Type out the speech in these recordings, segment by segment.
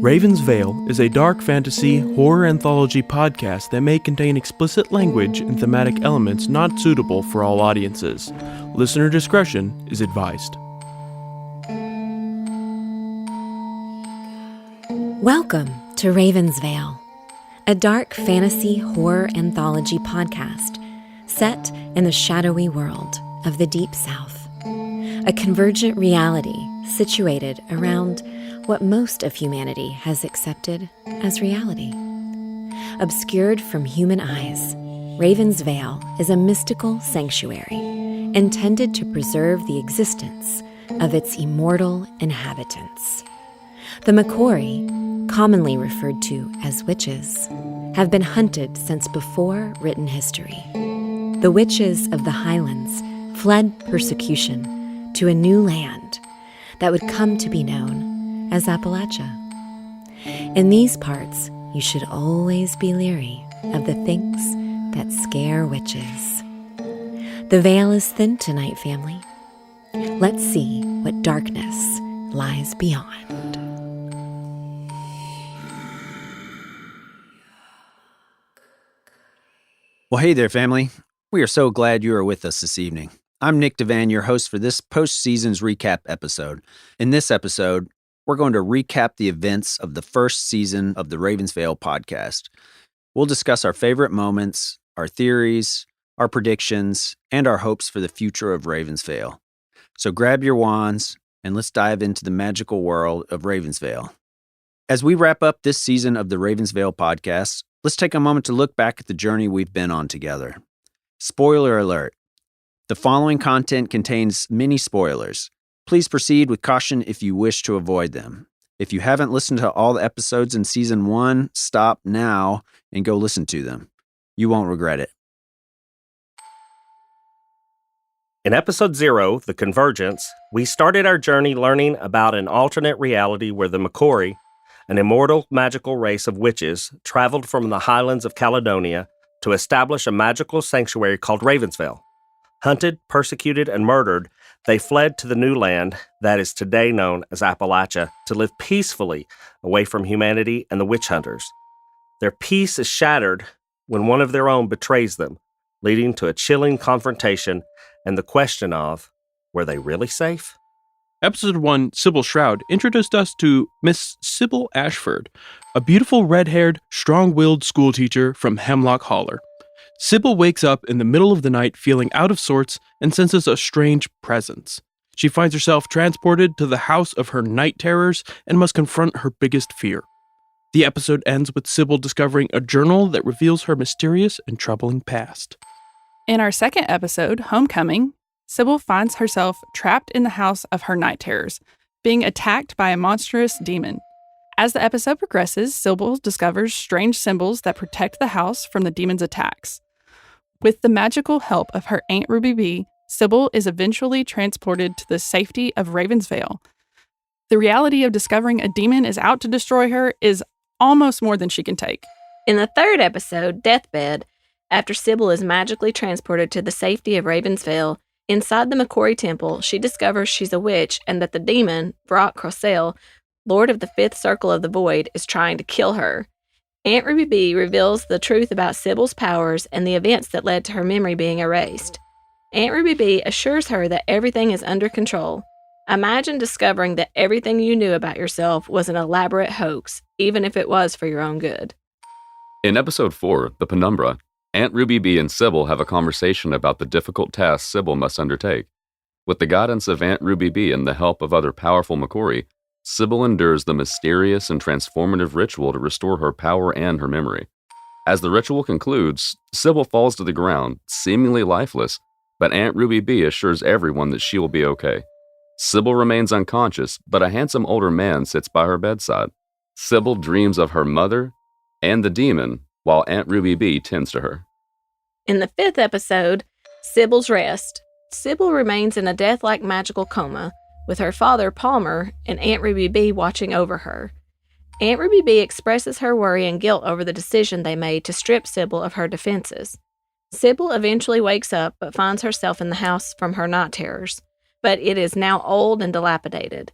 Ravens Vail is a dark fantasy horror anthology podcast that may contain explicit language and thematic elements not suitable for all audiences. Listener discretion is advised. Welcome to Ravens Vail, a dark fantasy horror anthology podcast set in the shadowy world of the Deep South, a convergent reality situated around what most of humanity has accepted as reality. Obscured from human eyes, Ravens Vail is a mystical sanctuary intended to preserve the existence of its immortal inhabitants. The Macquarie, commonly referred to as witches, have been hunted since before written history. The witches of the Highlands fled persecution to a new land that would come to be known as Appalachia. In these parts, you should always be leery of the things that scare witches. The veil is thin tonight, family. Let's see what darkness lies beyond. Well, hey there, family. We are so glad you are with us this evening. I'm Nick Devan, your host for this post-seasons recap episode. In this episode, we're going to recap the events of the first season of the Ravens Vail podcast. We'll discuss our favorite moments, our theories, our predictions, and our hopes for the future of Ravens Vail. So grab your wands and let's dive into the magical world of Ravens Vail. As we wrap up this season of the Ravens Vail podcast, let's take a moment to look back at the journey we've been on together. Spoiler alert. The following content contains many spoilers. Please proceed with caution if you wish to avoid them. If you haven't listened to all the episodes in Season 1, stop now and go listen to them. You won't regret it. In Episode 0, The Convergence, we started our journey learning about an alternate reality where the Macquarie, an immortal magical race of witches, traveled from the highlands of Caledonia to establish a magical sanctuary called Ravens Vail. Hunted, persecuted, and murdered, they fled to the new land that is today known as Appalachia to live peacefully away from humanity and the witch hunters. Their peace is shattered when one of their own betrays them, leading to a chilling confrontation and the question of, were they really safe? Episode 1, Sybil Shroud, introduced us to Miss Sybil Ashford, a beautiful red-haired, strong-willed schoolteacher from Hemlock Holler. Sybil wakes up in the middle of the night feeling out of sorts and senses a strange presence. She finds herself transported to the house of her night terrors and must confront her biggest fear. The episode ends with Sybil discovering a journal that reveals her mysterious and troubling past. In our second episode, Homecoming, Sybil finds herself trapped in the house of her night terrors, being attacked by a monstrous demon. As the episode progresses, Sybil discovers strange symbols that protect the house from the demon's attacks. With the magical help of her Aunt Ruby Bee, Sybil is eventually transported to the safety of Ravens Vail. The reality of discovering a demon is out to destroy her is almost more than she can take. In the third episode, Deathbed, after Sybil is magically transported to the safety of Ravens Vail, inside the Macquarie Temple, she discovers she's a witch and that the demon, Brock Crossell, Lord of the Fifth Circle of the Void, is trying to kill her. Aunt Ruby Bee reveals the truth about Sybil's powers and the events that led to her memory being erased. Aunt Ruby Bee assures her that everything is under control. Imagine discovering that everything you knew about yourself was an elaborate hoax, even if it was for your own good. In Episode 4, The Penumbra, Aunt Ruby Bee and Sybil have a conversation about the difficult tasks Sybil must undertake. With the guidance of Aunt Ruby Bee and the help of other powerful Macquarie, Sybil endures the mysterious and transformative ritual to restore her power and her memory. As the ritual concludes, Sybil falls to the ground, seemingly lifeless, but Aunt Ruby Bee assures everyone that she will be okay. Sybil remains unconscious, but a handsome older man sits by her bedside. Sybil dreams of her mother and the demon, while Aunt Ruby Bee tends to her. In the fifth episode, Sybil's Rest, Sybil remains in a death-like magical coma, with her father, Palmer, and Aunt Ruby Bee watching over her. Aunt Ruby Bee expresses her worry and guilt over the decision they made to strip Sybil of her defenses. Sybil eventually wakes up but finds herself in the house from her night terrors, but it is now old and dilapidated.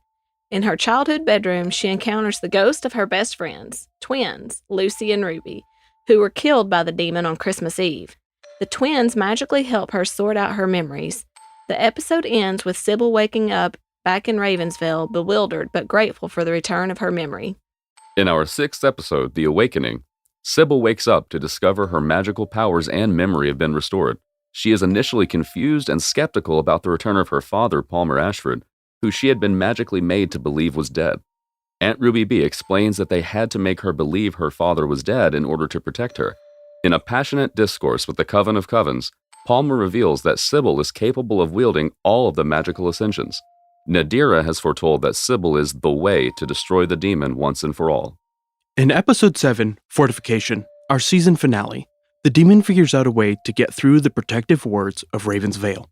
In her childhood bedroom, she encounters the ghost of her best friends, twins, Lucy and Ruby, who were killed by the demon on Christmas Eve. The twins magically help her sort out her memories. The episode ends with Sybil waking up back in Ravens Vail, bewildered but grateful for the return of her memory. In our 6th episode, The Awakening, Sybil wakes up to discover her magical powers and memory have been restored. She is initially confused and skeptical about the return of her father, Palmer Ashford, who she had been magically made to believe was dead. Aunt Ruby B explains that they had to make her believe her father was dead in order to protect her. In a passionate discourse with the Coven of Covens, Palmer reveals that Sybil is capable of wielding all of the magical ascensions. Nadira has foretold that Sybil is the way to destroy the demon once and for all. In Episode 7, Fortification, our season finale, the demon figures out a way to get through the protective wards of Ravens Vail.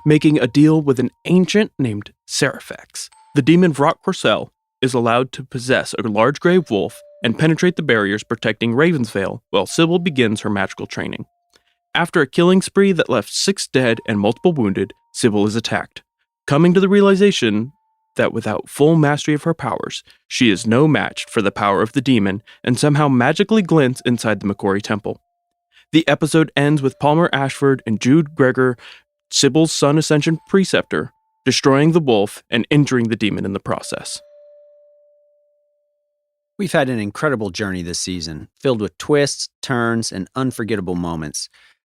Making a deal with an ancient named Seraphax, the demon Vrock Corsell is allowed to possess a large gray wolf and penetrate the barriers protecting Ravens Vail while Sybil begins her magical training. After a killing spree that left 6 dead and multiple wounded, Sybil is attacked, coming to the realization that without full mastery of her powers, she is no match for the power of the demon and somehow magically glints inside the McCory Temple. The episode ends with Palmer Ashford and Jude Gregor, Sybil's Sun Ascension preceptor, destroying the wolf and injuring the demon in the process. We've had an incredible journey this season, filled with twists, turns, and unforgettable moments.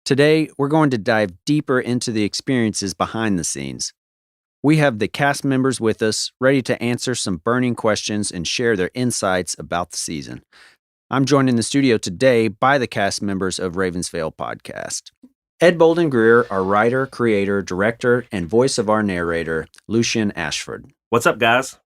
Today, we're going to dive deeper into the experiences behind the scenes. We have the cast members with us, ready to answer some burning questions and share their insights about the season. I'm joined in the studio today by the cast members of Ravens Vail podcast. Ed Bolden Greer, our writer, creator, director, and voice of our narrator, Lucian Ashford. What's up, guys?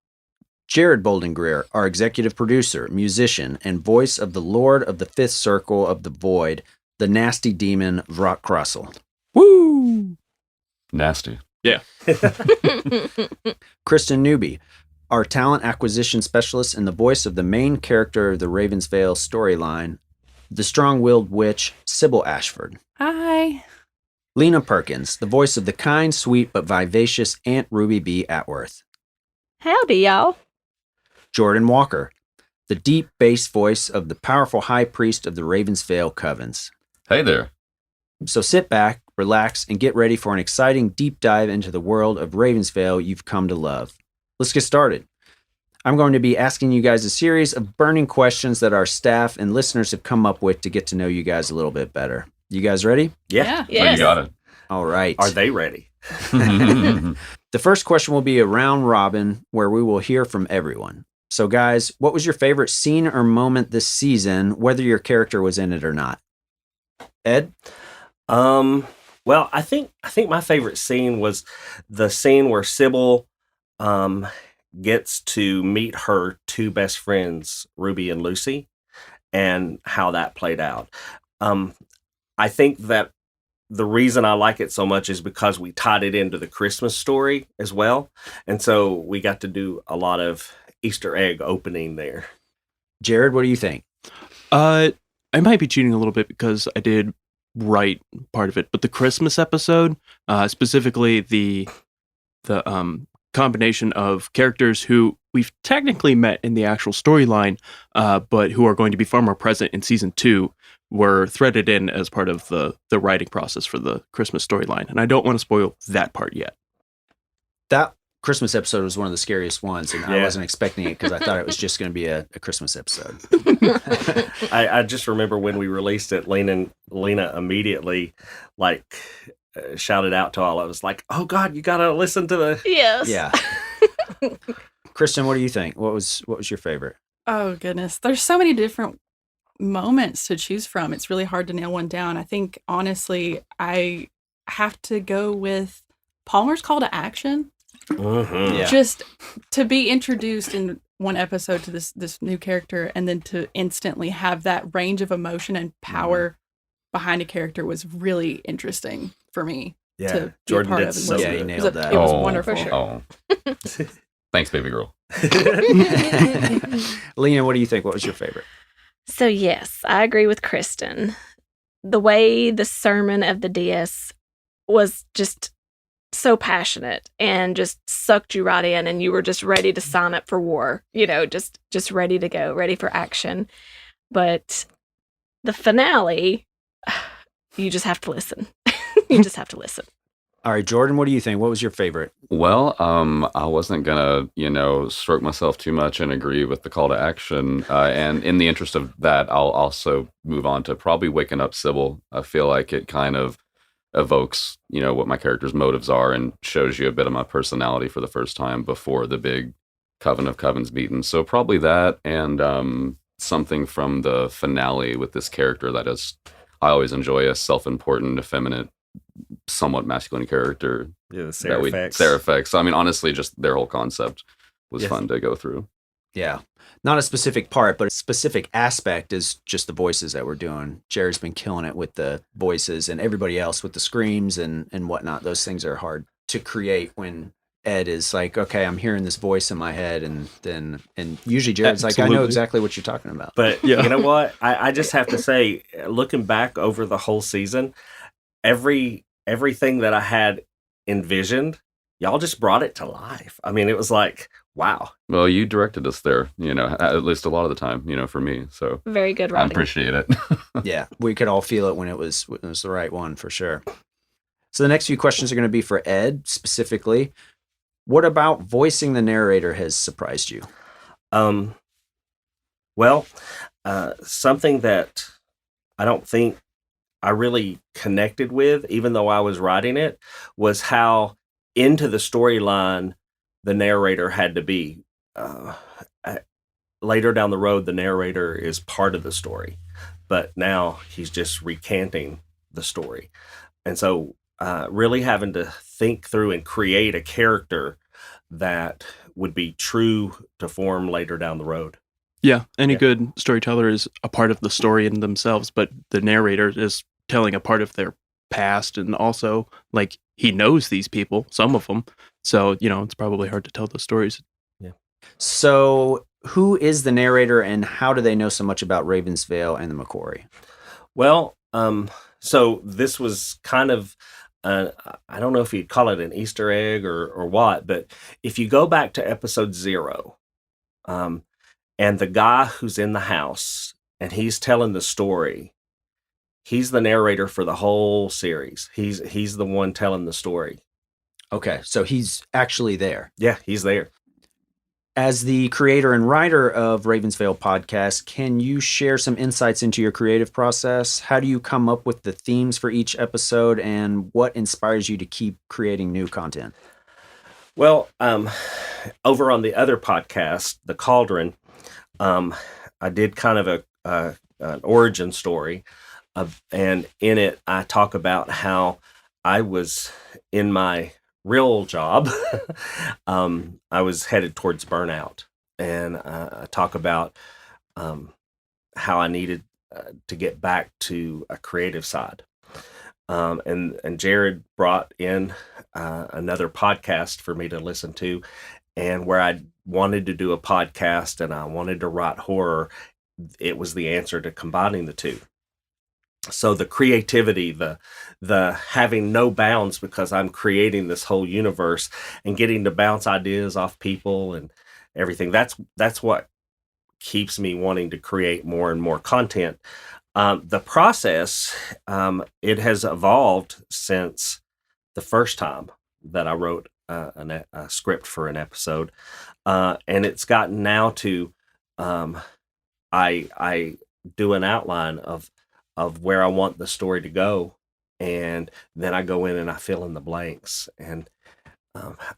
Jared Bolden Greer, our executive producer, musician, and voice of the Lord of the Fifth Circle of the Void, the nasty demon Vrock Corsell. Woo! Nasty. Yeah. Kristen Newby, our talent acquisition specialist and the voice of the main character of the Ravens Vail storyline, the strong-willed witch, Sybil Ashford. Hi. Lena Perkins, the voice of the kind, sweet, but vivacious Aunt Ruby B. Atworth. Howdy, y'all. Jordan Walker, the deep bass voice of the powerful high priest of the Ravens Vail Covens. Hey there. So sit back, relax, and get ready for an exciting deep dive into the world of Ravens Vail you've come to love. Let's get started. I'm going to be asking you guys a series of burning questions that our staff and listeners have come up with to get to know you guys a little bit better. You guys ready? Yeah. Oh, you got it. All right. Are they ready? The first question will be a round robin where we will hear from everyone. So guys, what was your favorite scene or moment this season, whether your character was in it or not? Ed? Well, I think my favorite scene was the scene where Sybil gets to meet her 2 best friends, Ruby and Lucy, and how that played out. I think that the reason I like it so much is because we tied it into the Christmas story as well. And so we got to do a lot of Easter egg opening there. Jared, what do you think? I might be cheating a little bit because I did write part of it, but the Christmas episode, specifically the combination of characters who we've technically met in the actual storyline, but who are going to be far more present in season 2, were threaded in as part of the writing process for the Christmas storyline. And I don't want to spoil that part yet. That Christmas episode was one of the scariest ones, and I wasn't expecting it because I thought it was just going to be a Christmas episode. I just remember when we released it, Lena immediately shouted out to all of us like, "Oh God, you got to listen to the..." Yes. Yeah. Kristen, what do you think? What was your favorite? Oh, goodness. There's so many different moments to choose from. It's really hard to nail one down. I think, honestly, I have to go with Palmer's call to action. Mm-hmm. Yeah. Just to be introduced in one episode to this new character and then to instantly have that range of emotion and power behind a character was really interesting for me. Yeah, to be Jordan a part did of and so listen. good. It Nailed was, that. it was Oh, wonderful. for sure. Oh. Thanks, baby girl. Lena, what do you think? What was your favorite? So yes, I agree with Kristen. The way the sermon of the DS was just so passionate and just sucked you right in, and you were just ready to sign up for war, just ready to go, ready for action. But the finale, you just have to listen. You just have to listen. All right, Jordan, what do you think? What was your favorite? Well, I wasn't gonna, stroke myself too much and agree with the call to action. And in the interest of that, I'll also move on to probably waking up Sybil. I feel like it kind of evokes, what my character's motives are and shows you a bit of my personality for the first time before the big Coven of Covens meeting. So probably that, and something from the finale with this character that is, I always enjoy a self-important, effeminate, somewhat masculine character. Yeah, the Seraphex. Seraphex. So, I mean, honestly, just their whole concept was fun to go through. Yeah. Not a specific part, but a specific aspect is just the voices that we're doing. Jared's been killing it with the voices, and everybody else with the screams and whatnot. Those things are hard to create when Ed is like, okay, I'm hearing this voice in my head, and usually Jared's like, I know exactly what you're talking about. But you know what? I just have to say, looking back over the whole season, everything that I had envisioned, y'all just brought it to life. I mean, it was like, wow. Well, you directed us there, at least a lot of the time, for me. So very good writing. I appreciate it. Yeah, we could all feel it when it was the right one for sure. So the next few questions are going to be for Ed specifically. What about voicing the narrator has surprised you? Well, something that I don't think I really connected with, even though I was writing it, was how into the storyline the narrator had to be. Later down the road, the narrator is part of the story, but now he's just recanting the story. And so really having to think through and create a character that would be true to form later down the road. Yeah, any good storyteller is a part of the story in themselves, but the narrator is telling a part of their past, and also, like, he knows these people, some of them, so, it's probably hard to tell those stories. Yeah. So, who is the narrator, and how do they know so much about Ravens Vail and the McCory? Well, so this was kind of, I don't know if you'd call it an Easter egg or what, but if you go back to episode 0, and the guy who's in the house and he's telling the story, he's the narrator for the whole series. He's the one telling the story. Okay, so he's actually there. Yeah, he's there. As the creator and writer of Ravens Vail podcast, can you share some insights into your creative process? How do you come up with the themes for each episode, and what inspires you to keep creating new content? Well, over on the other podcast, The Cauldron, I did kind of an origin story, and in it, I talk about how I was in my real job. I was headed towards burnout, and I talk about how I needed to get back to a creative side. And Jared brought in another podcast for me to listen to, and where I wanted to do a podcast and I wanted to write horror, it was the answer to combining the two. So the creativity, the having no bounds, because I'm creating this whole universe and getting to bounce ideas off people and everything. That's what keeps me wanting to create more and more content. The process, it has evolved since the first time that I wrote a script for an episode, and it's gotten now to I do an outline of where I want the story to go, and then I go in and I fill in the blanks. And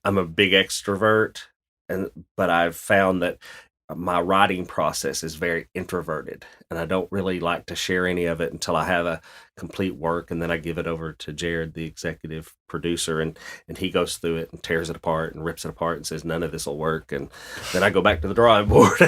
I'm a big extrovert, but I've found that my writing process is very introverted, and I don't really like to share any of it until I have a complete work, and then I give it over to Jared, the executive producer, and he goes through it and tears it apart and rips it apart and says none of this will work, and then I go back to the drawing board.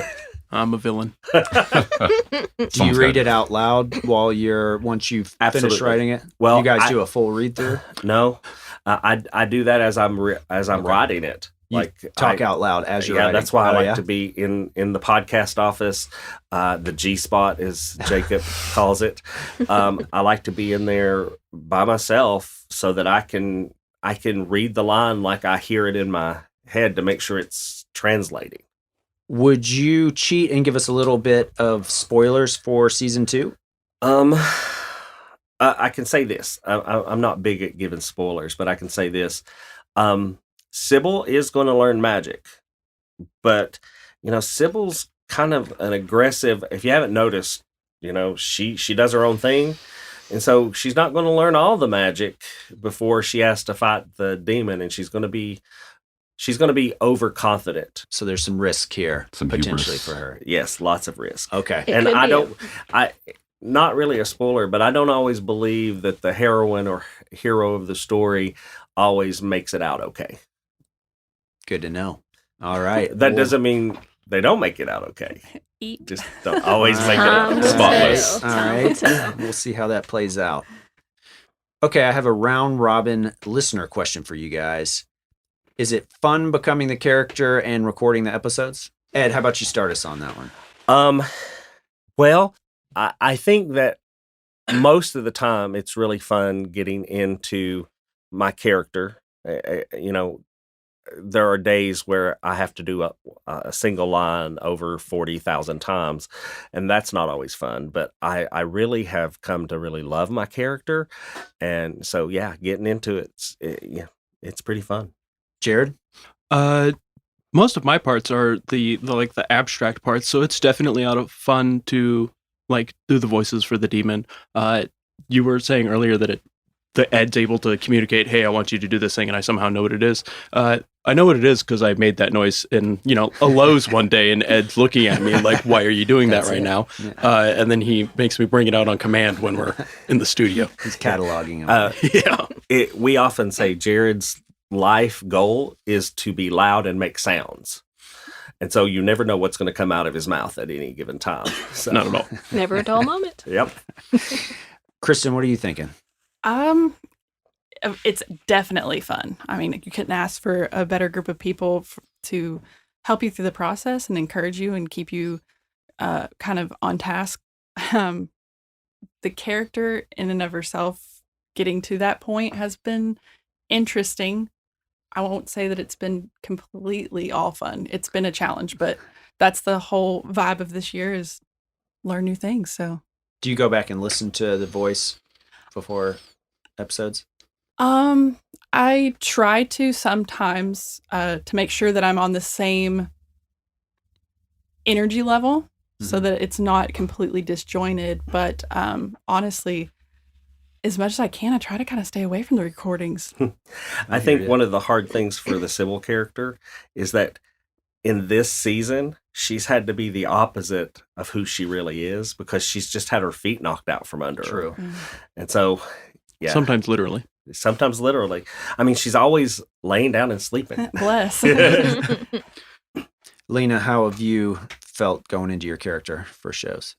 I'm a villain. Do you read it out loud once you've finished writing it? Well, you guys do a full read through? No, I do that as I'm writing it. You talk out loud as you're writing. That's why I like to be in the podcast office, the G spot, as Jacob calls it. I like to be in there by myself so that I can I can read the line like I hear it in my head to make sure it's translating. Would you cheat and give us a little bit of spoilers for season 2? I can say this. I'm not big at giving spoilers, but I can say this. Sybil is going to learn magic, but Sybil's kind of an aggressive. If you haven't noticed, she does her own thing, and so she's not going to learn all the magic before she has to fight the demon, and she's going to be overconfident. So there's some risk here, Some potentially hubris. for her. Yes, lots of risk. Okay. It And could I be don't, not really a spoiler, but I don't always believe that the heroine or hero of the story always makes it out okay. Good to know. All right. That doesn't mean they don't make it out okay. Eat. Just don't always make it Time out will spotless. tell. All Time will right. tell. We'll see how that plays out. Okay, I have a round robin listener question for you guys. Is it fun becoming the character and recording the episodes? Ed, how about you start us on that one? Well, I think that most of the time it's really fun getting into my character. There are days where I have to do a single line over 40,000 times, and that's not always fun. But I really have come to really love my character, and so getting into it's pretty fun. Jared? Most of my parts are the abstract parts, so it's definitely out of fun to do the voices for the demon. You were saying earlier that the Ed's able to communicate, hey, I want you to do this thing, and I somehow know what it is. I know what it is because I made that noise in a Lowe's one day, and Ed's looking at me like, why are you doing that right now? Yeah. And then he makes me bring it out on command when we're in the studio. He's cataloging them. Yeah. We often say Jared's life goal is to be loud and make sounds. And so you never know what's going to come out of his mouth at any given time. So. Not at all. Never a dull moment. Yep. Kristen, what are you thinking? It's definitely fun. I mean, you couldn't ask for a better group of people to help you through the process and encourage you and keep you kind of on task. The character in and of herself, getting to that point has been interesting. I won't say that it's been completely all fun. It's been a challenge, but that's the whole vibe of this year is learn new things. So, Do you go back and listen to the voice before episodes? I try to sometimes to make sure that I'm on the same energy level so that it's not completely disjointed. But honestly, as much as I can, I try to kind of stay away from the recordings. I think one of the hard things for the Sybil character is that in this season, she's had to be the opposite of who she really is because she's just had her feet knocked out from under her. True. And so, Sometimes literally. Sometimes literally. I mean, she's always laying down and sleeping. Bless. Lena, how have you felt going into your character for shows?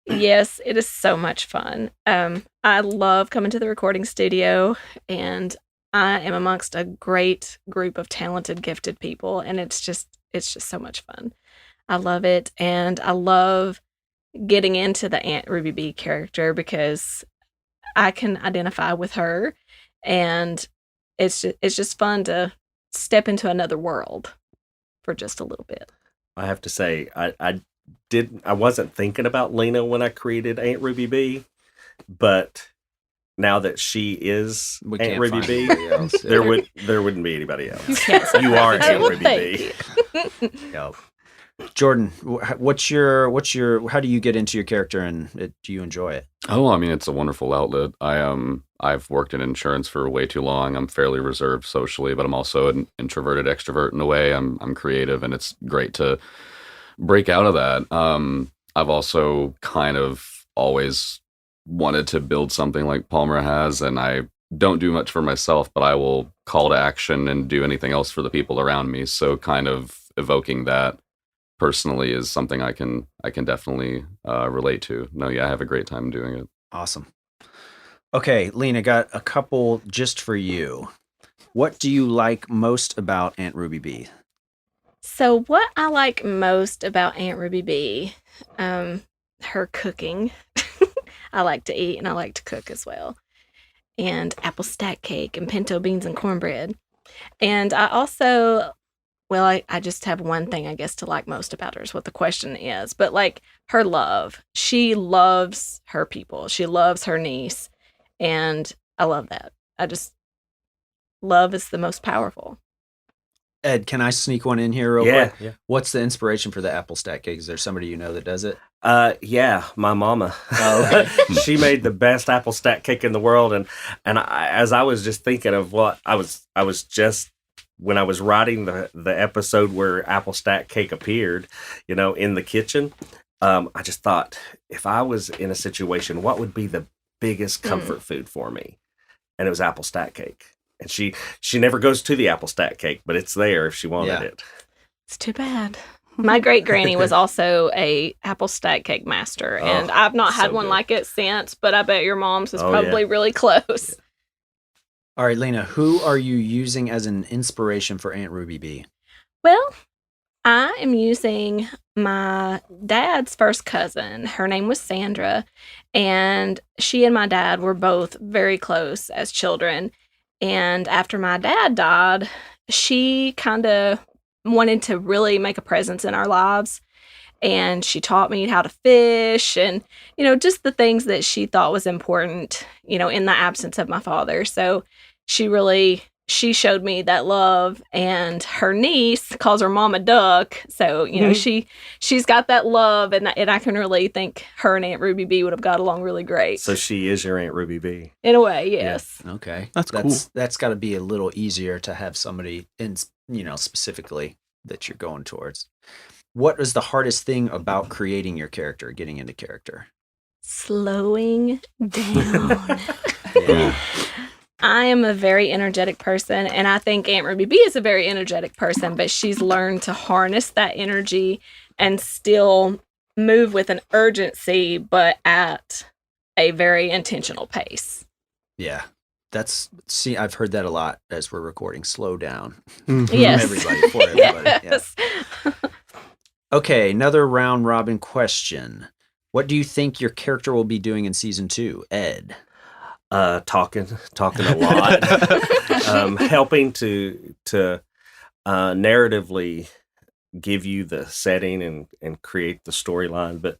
Yes, it is so much fun. I love coming to the recording studio, and I am amongst a great group of talented, gifted people, and it's just so much fun. I love it, and I love getting into the Aunt Ruby B character because I can identify with her, and it's just fun to step into another world for just a little bit. I have to say, I wasn't thinking about Lena when I created Aunt Ruby B, but now that she is We Aunt can't Ruby find B, anybody else. there wouldn't be anybody else. You can't say You are that. Aunt Well, Ruby thank B. you. Yep. Jordan, what's your how do you get into your character and do you enjoy it? Oh, I mean, it's a wonderful outlet. I've worked in insurance for way too long. I'm fairly reserved socially, but I'm also an introverted extrovert in a way. I'm creative, and it's great to break out of that. I've also kind of always wanted to build something like Palmer has, and I don't do much for myself, but I will call to action and do anything else for the people around me. So kind of evoking that personally is something I can definitely relate to. No, yeah, I have a great time doing it. Awesome. Okay, Lena, got a couple just for you. What do you like most about Aunt Ruby B? So what I like most about Aunt Ruby B, her cooking. I like to eat and I like to cook as well. and apple stack cake and pinto beans and cornbread. And I also, well, I just have one thing, I guess, to like most about her is what the question is. But like her love, she loves her people. She loves her niece. And I love that. Love is the most powerful. Ed, can I sneak one in here real Yeah, quick? yeah. What's the inspiration for the apple stack cake? Is there somebody you know that does it? Yeah, my mama. Oh, okay. She made the best apple stack cake in the world, and as I was just thinking of what I was just when I was writing the episode where apple stack cake appeared, in the kitchen, I just thought if I was in a situation, what would be the biggest comfort food for me? And it was apple stack cake. And she never goes to the apple stack cake, but it's there if she wanted it. It's too bad. My great granny was also a apple stack cake master, and I've not had one like it since, but I bet your mom's is probably really close. Yeah. All right, Lena, who are you using as an inspiration for Aunt Ruby B? Well, I am using my dad's first cousin. Her name was Sandra, and she and my dad were both very close as children. And after my dad died, she kind of wanted to really make a presence in our lives. And she taught me how to fish and, just the things that she thought was important, in the absence of my father. So she showed me that love, and her niece calls her Mama Duck. So, she's got that love, and I can really think her and Aunt Ruby B would have got along really great. So she is your Aunt Ruby B. In a way, yes. Yeah. Okay. That's cool. That's got to be a little easier to have somebody specifically that you're going towards. What was the hardest thing about creating your character, getting into character? Slowing down. Yeah. I am a very energetic person, and I think Aunt Ruby B is a very energetic person, but she's learned to harness that energy and still move with an urgency, but at a very intentional pace. Yeah. I've heard that a lot as we're recording. Slow down. Yes. For everybody. Yes. Yeah. Okay, another round robin question. What do you think your character will be doing in season 2, Ed? Talking a lot, helping to narratively give you the setting and create the storyline. But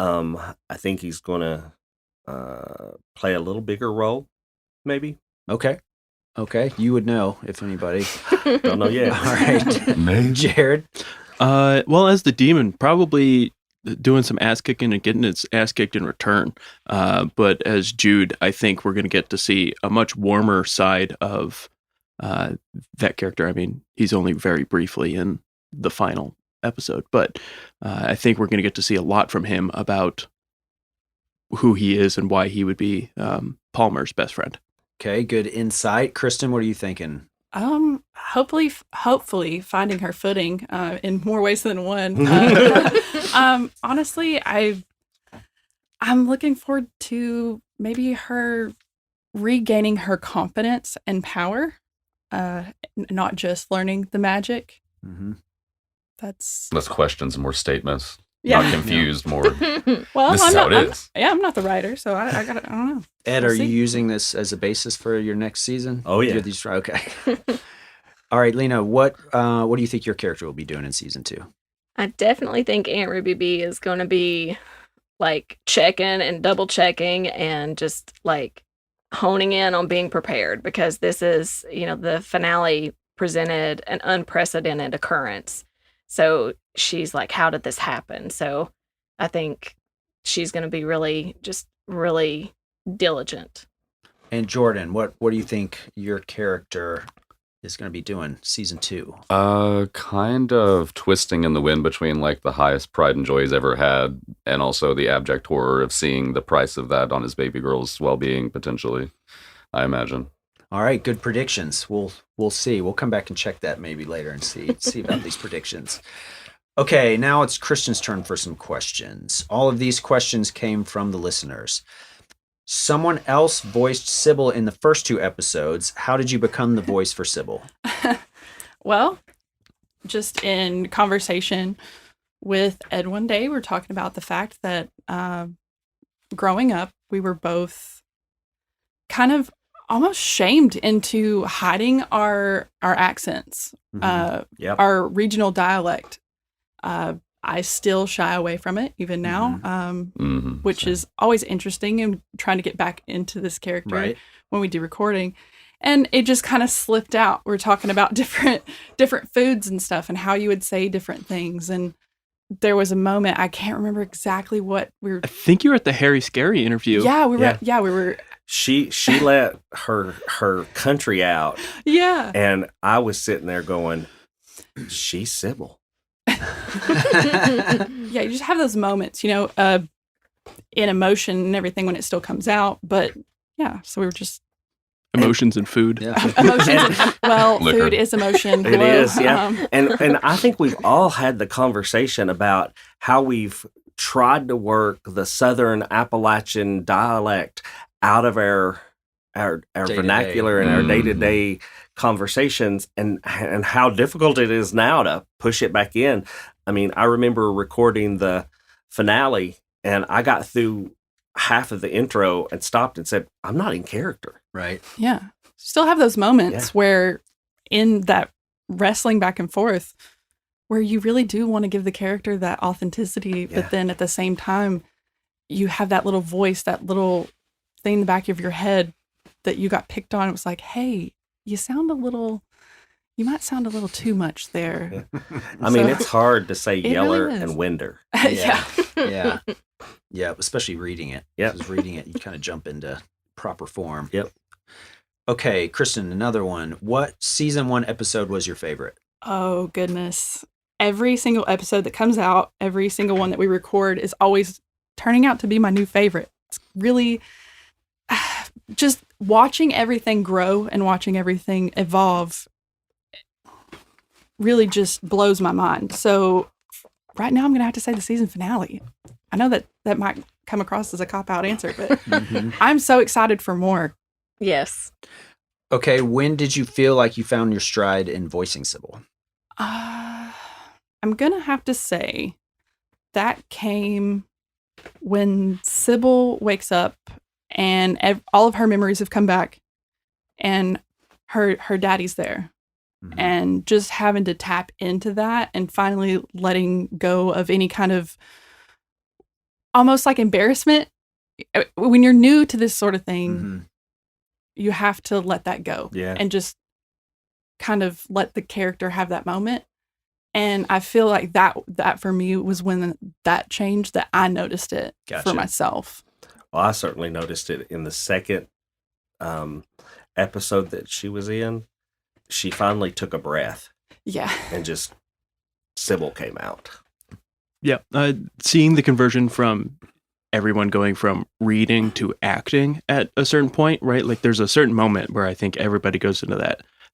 I think he's going to play a little bigger role, maybe. Okay. You would know if anybody. Don't know yet. All right. Maybe. Jared? Well, as the demon, probably doing some ass kicking and getting its ass kicked in return. But as Jude, I think we're going to get to see a much warmer side of that character. I mean, he's only very briefly in the final episode, but I think we're going to get to see a lot from him about who he is and why he would be Palmer's best friend. Okay, good insight. Kristen, what are you thinking? Hopefully finding her footing in more ways than one. Honestly, I'm looking forward to maybe her regaining her confidence and power, not just learning the magic. Mm-hmm. That's Less questions, more statements. Yeah. Not confused, more. well. This is how it is. I'm not the writer, so I don't know. Ed, We'll are see. you using this as a basis for your next season? Oh, yeah. Okay. All right, Lena, what do you think your character will be doing in season 2? I definitely think Aunt Ruby B is going to be like checking and double checking and just like honing in on being prepared, because this is, the finale presented an unprecedented occurrence. So she's like, how did this happen? So I think she's going to be really diligent. And Jordan, what do you think your character is going to be doing season 2? Kind of twisting in the wind between like the highest pride and joy he's ever had, and also the abject horror of seeing the price of that on his baby girl's well-being potentially, I imagine. All right, good predictions. We'll see. We'll come back and check that maybe later and see about these predictions. Okay, now it's Christian's turn for some questions. All of these questions came from the listeners. Someone else voiced Sybil in the first 2 episodes. How did you become the voice for Sybil? Well, just in conversation with Ed one day, we're talking about the fact that growing up, we were both kind of almost shamed into hiding our accents, Yep. our regional dialect. I still shy away from it even now, which is always interesting and trying to get back into this character when we do recording. And it just kind of slipped out. We're talking about different foods and stuff and how you would say different things. And there was a moment, I can't remember exactly what we were. I think you were at the Harry Scary interview. Yeah, we were. She let her country out. Yeah. And I was sitting there going, she's Sybil. Yeah, you just have those moments, in emotion and everything when it still comes out. But yeah, so we were just emotions and food. Yeah. Emotions. Food is emotion. It is, yeah. And I think we've all had the conversation about how we've tried to work the Southern Appalachian dialect out of our vernacular and our day-to-day conversations, and how difficult it is now to push it back in. I mean, I remember recording the finale, and I got through half of the intro and stopped and said, I'm not in character. Right. Yeah. Still have those moments where in that wrestling back and forth where you really do want to give the character that authenticity, but then at the same time, you have that little voice, that little thing in the back of your head that you got picked on. It was like, hey, you might sound a little too much there. I mean, it's hard to say yeller really and winder. Yeah. Yeah, especially reading it. Yeah. Because reading it, you kind of jump into proper form. Yep. Okay, Kristen, another one. What season 1 episode was your favorite? Oh, goodness. Every single episode that comes out, every single one that we record is always turning out to be my new favorite. It's really just watching everything grow and watching everything evolve really just blows my mind. So right now I'm going to have to say the season finale. I know that might come across as a cop-out answer, but I'm so excited for more. Yes. Okay, when did you feel like you found your stride in voicing Sybil? I'm going to have to say that came when Sybil wakes up and all of her memories have come back and her daddy's there. And just having to tap into that and finally letting go of any kind of almost like embarrassment. When you're new to this sort of thing, you have to let that go and just kind of let the character have that moment. And I feel like that for me was when that changed, that I noticed it for myself. Well, I certainly noticed it in the second episode that she was in. She finally took a breath. Yeah. And just Sybil came out. Yeah. Seeing the conversion from everyone going from reading to acting at a certain point, right? Like there's a certain moment where I think everybody goes into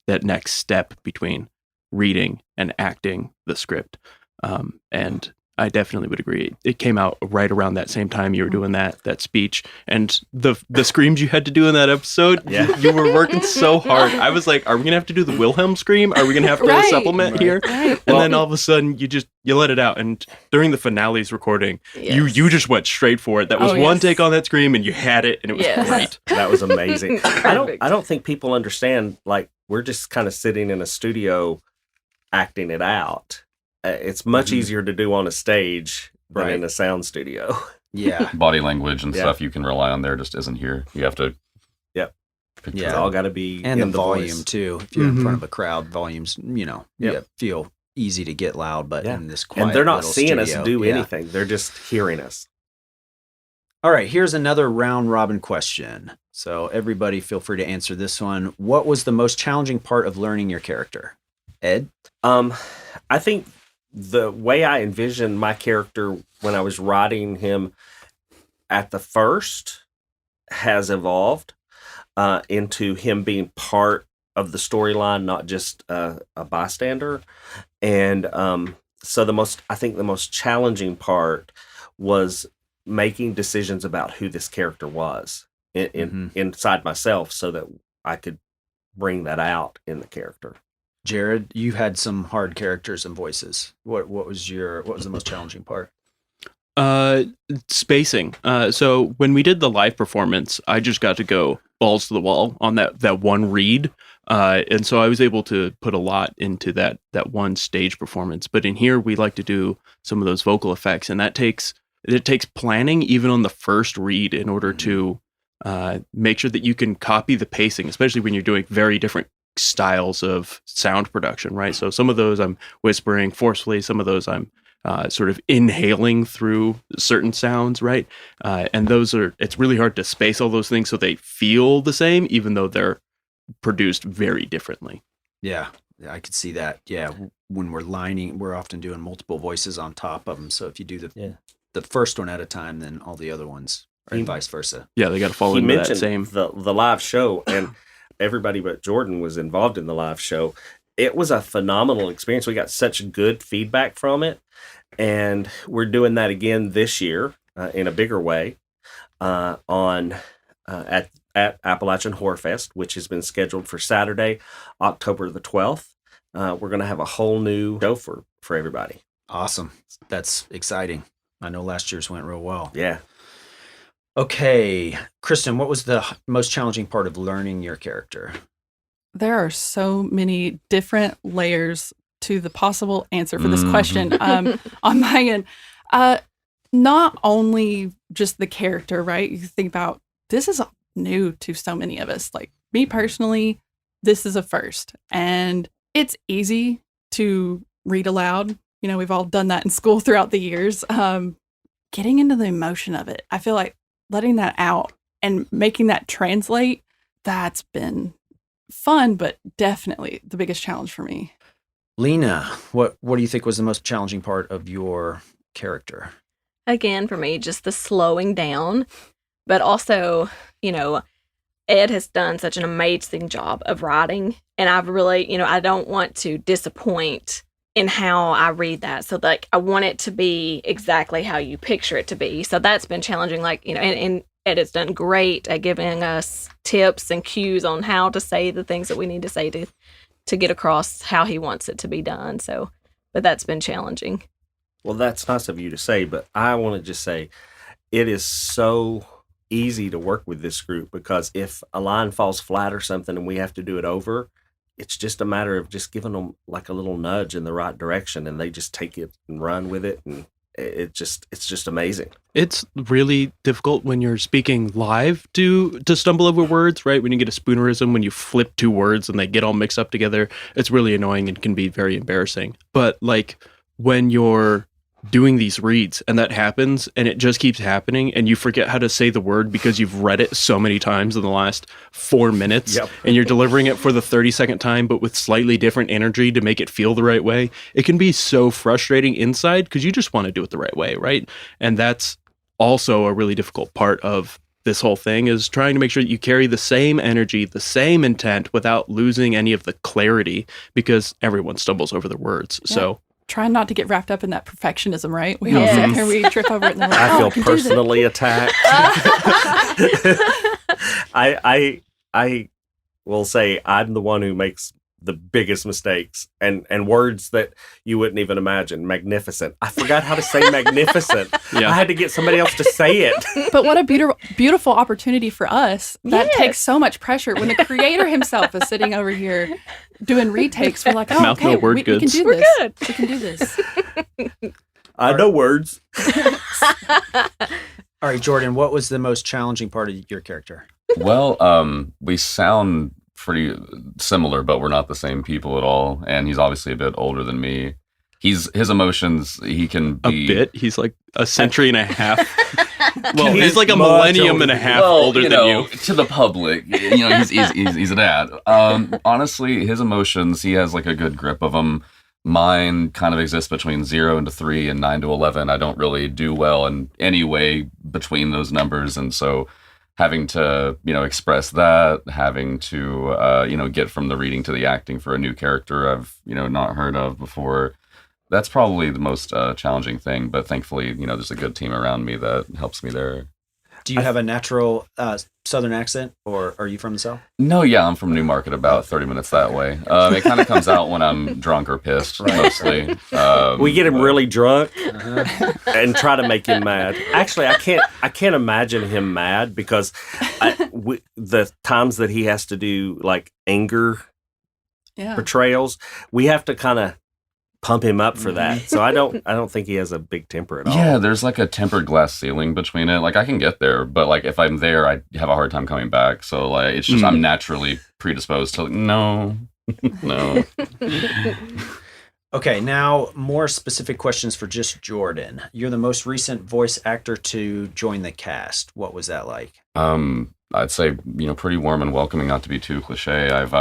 that next step between reading and acting the script. And I definitely would agree. It came out right around that same time you were doing that speech, and the screams you had to do in that episode. Yeah. You were working so hard. I was like, "Are we gonna have to do the Wilhelm scream? Are we gonna have to supplement here?" Right. And then all of a sudden, you let it out. And during the finale's recording, you just went straight for it. That was one take on that scream, and you had it, and it was great. That was amazing. I don't think people understand. Like we're just kind of sitting in a studio, acting it out. It's much easier to do on a stage than in a sound studio. Yeah. Body language and stuff you can rely on there just isn't here. You have to. It's all got to be and in the volume voice. too. If you're in front of a crowd, volumes, feel easy to get loud, but in this quiet and they're not little seeing studio, us do anything. They're just hearing us. All right, here's another round robin question. So everybody feel free to answer this one. What was the most challenging part of learning your character? Ed? I think the way I envisioned my character when I was writing him at the first has evolved into him being part of the storyline, not just a bystander. And so the most challenging part was making decisions about who this character was inside myself so that I could bring that out in the character. Jared, you had some hard characters and voices. What was the most challenging part? Spacing. So when we did the live performance, I just got to go balls to the wall on that one read. And so I was able to put a lot into that one stage performance. But in here, we like to do some of those vocal effects, and it takes planning even on the first read in order to make sure that you can copy the pacing, especially when you're doing very different styles of sound production, right? So some of those I'm whispering forcefully, some of those I'm sort of inhaling through certain sounds, right? And it's really hard to space all those things so they feel the same, even though they're produced very differently. Yeah, I could see that. Yeah, when we're lining, we're often doing multiple voices on top of them. So if you do the first one at a time, then all the other ones, and vice versa. Yeah, they got to fall He into that mentioned same. the live show, and everybody but Jordan was involved in the live show. It was a phenomenal experience. We got such good feedback from it, and we're doing that again this year in a bigger way at Appalachian Horror Fest, which has been scheduled for Saturday, October the 12th. We're going to have a whole new show for everybody. Awesome. That's exciting. I know last year's went real well. Yeah. Okay, Kristen, what was the most challenging part of learning your character? There are so many different layers to the possible answer for this question on my end. Not only just the character, right? You think about, this is new to so many of us. Like me personally, this is a first, and it's easy to read aloud. You know, we've all done that in school throughout the years. Getting into the emotion of it, I feel like letting that out and making that translate, that's been fun, but definitely the biggest challenge for me. Lena, what do you think was the most challenging part of your character? Again, for me, just the slowing down, but also, Ed has done such an amazing job of writing, and I've really, I don't want to disappoint in how I read that. So, I want it to be exactly how you picture it to be. So that's been challenging, and Ed has done great at giving us tips and cues on how to say the things that we need to say to get across how he wants it to be done. So, but that's been challenging. Well, that's nice of you to say, but I want to just say it is so easy to work with this group, because if a line falls flat or something and we have to do it over, it's just a matter of just giving them like a little nudge in the right direction, and they just take it and run with it, and it's just amazing. It's really difficult when you're speaking live to stumble over words, right? When you get a spoonerism, when you flip two words and they get all mixed up together, it's really annoying and can be very embarrassing. But when you're doing these reads and that happens and it just keeps happening and you forget how to say the word because you've read it so many times in the last 4 minutes, and you're delivering it for the 32nd time but with slightly different energy to make it feel the right way, it can be so frustrating inside because you just want to do it the right way, right? And that's also a really difficult part of this whole thing, is trying to make sure that you carry the same energy, the same intent without losing any of the clarity, because everyone stumbles over their words. Yeah. So trying not to get wrapped up in that perfectionism, right? We all sit there, we trip over it, and then I feel personally attacked. I will say I'm the one who makes the biggest mistakes, and words that you wouldn't even imagine. Magnificent. I forgot how to say magnificent. I had to get somebody else to say it. But what a beautiful opportunity for us. That takes so much pressure when the creator himself is sitting over here doing retakes. We're like, oh, mouth okay, no word we can do We're this. good. We can do this. I know words. All right, Jordan, what was the most challenging part of your character? Well, we sound pretty similar, but we're not the same people at all. And he's obviously a bit older than me. His emotions, he can be... A bit? He's like a century and a half. Well, He's he's like a much millennium older and a than half Well, older than you. To the public, he's a dad. Honestly, his emotions, he has like a good grip of them. Mine kind of exists between 0 and 3 and 9 to 11. I don't really do well in any way between those numbers. And so having to, express that, having to, get from the reading to the acting for a new character I've, not heard of before, that's probably the most challenging thing. But thankfully, there's a good team around me that helps me there. Do you have a natural Southern accent, or are you from the South? No, yeah, I'm from Newmarket, about 30 minutes that way. It kind of comes out when I'm drunk or pissed, mostly. We get him really drunk and try to make him mad. Actually, I can't imagine him mad because the times that he has to do like anger portrayals, we have to kind of pump him up for that. So I don't think he has a big temper at all. Yeah, there's like a tempered glass ceiling between it. Like I can get there, but like if I'm there, I have a hard time coming back. So like it's just I'm naturally predisposed to no. Okay, now more specific questions for just Jordan. You're the most recent voice actor to join the cast. What was that like? I'd say, pretty warm and welcoming, not to be too cliche. I've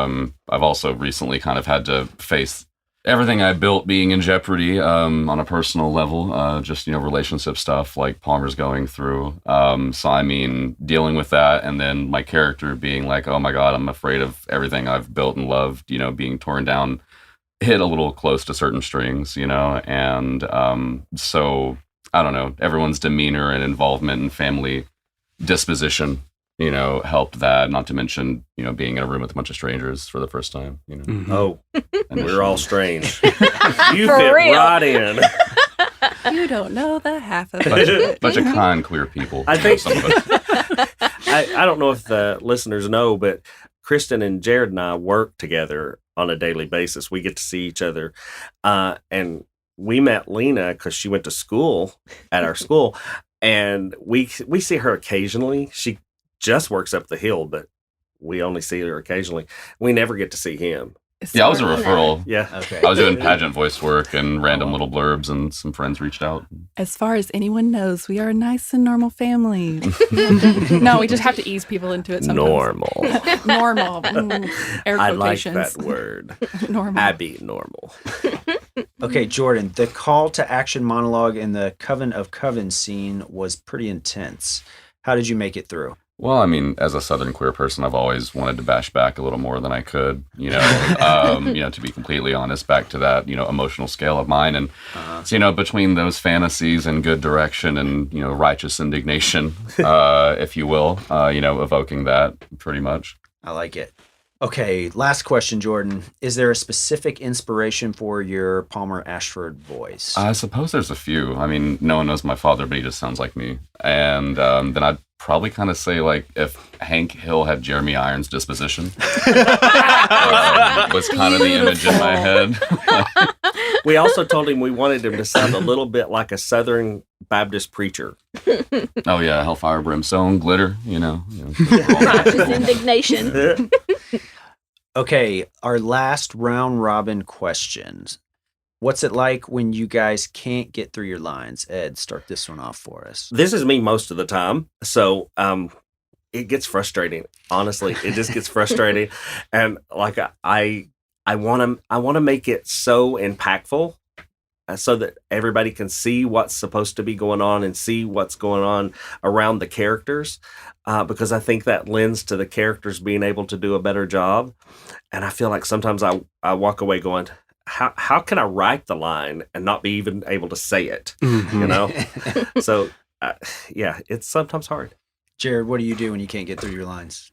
also recently kind of had to face everything I built being in jeopardy on a personal level, just, relationship stuff like Palmer's going through. So, I mean, dealing with that and then my character being like, oh my God, I'm afraid of everything I've built and loved, being torn down, hit a little close to certain strings, and so, I don't know, everyone's demeanor and involvement and family disposition helped that, not to mention, being in a room with a bunch of strangers for the first time, Mm-hmm. Oh, and we're all strange. You For fit real. right in. You don't know the half of it. Bunch of kind, queer people. I think some of us. I don't know if the listeners know, but Kristen and Jared and I work together on a daily basis. We get to see each other. And we met Lena because she went to school at our school. And we see her occasionally. She just works up the hill, but we only see her occasionally. We never get to see him. Yeah, I was a referral. Yeah. Okay. I was doing pageant voice work and random little blurbs, and some friends reached out. As far as anyone knows, we are a nice and normal family. No, we just have to ease people into it sometimes. Normal. Normal. Air I like quotations. that word. Normal. Abby, normal. Okay, Jordan, the call to action monologue in the Coven of Covens scene was pretty intense. How did you make it through? Well, I mean, as a Southern queer person, I've always wanted to bash back a little more than I could, to be completely honest, back to that, emotional scale of mine. And, so, between those fantasies and good direction and, righteous indignation, if you will, evoking that pretty much. I like it. Okay, last question, Jordan. Is there a specific inspiration for your Palmer Ashford voice? I suppose there's a few. I mean, no one knows my father, but he just sounds like me. And then I'd probably kind of say, like, if Hank Hill had Jeremy Irons' disposition, was kind of the image in my head. We also told him we wanted him to sound a little bit like a Southern Baptist preacher. Oh, yeah, hellfire, brimstone, glitter, Righteous indignation. Okay, our last round robin questions. What's it like when you guys can't get through your lines? Ed, start this one off for us. This is me most of the time. So it gets frustrating. Honestly, it just gets frustrating. And like I want to make it so impactful so that everybody can see what's supposed to be going on and see what's going on around the characters. Because I think that lends to the characters being able to do a better job. And I feel like sometimes I walk away going, how can I write the line and not be even able to say it? Mm-hmm. So, yeah, it's sometimes hard. Jared, what do you do when you can't get through your lines?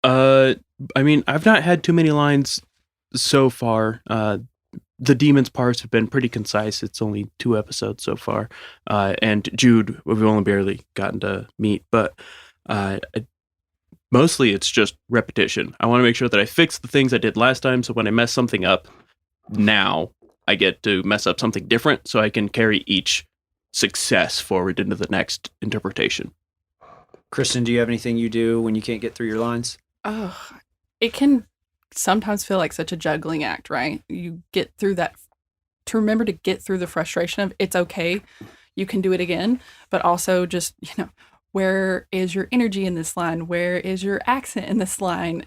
I mean, I've not had too many lines so far. The demons parts have been pretty concise. It's only 2 episodes so far. And Jude, we've only barely gotten to meet, but mostly it's just repetition. I want to make sure that I fix the things I did last time, so when I mess something up, now I get to mess up something different so I can carry each success forward into the next interpretation. Kristen, do you have anything you do when you can't get through your lines? Oh, it can sometimes feel like such a juggling act, right? You get through that, to remember to get through the frustration of it's okay, you can do it again, but also just, where is your energy in this line? Where is your accent in this line?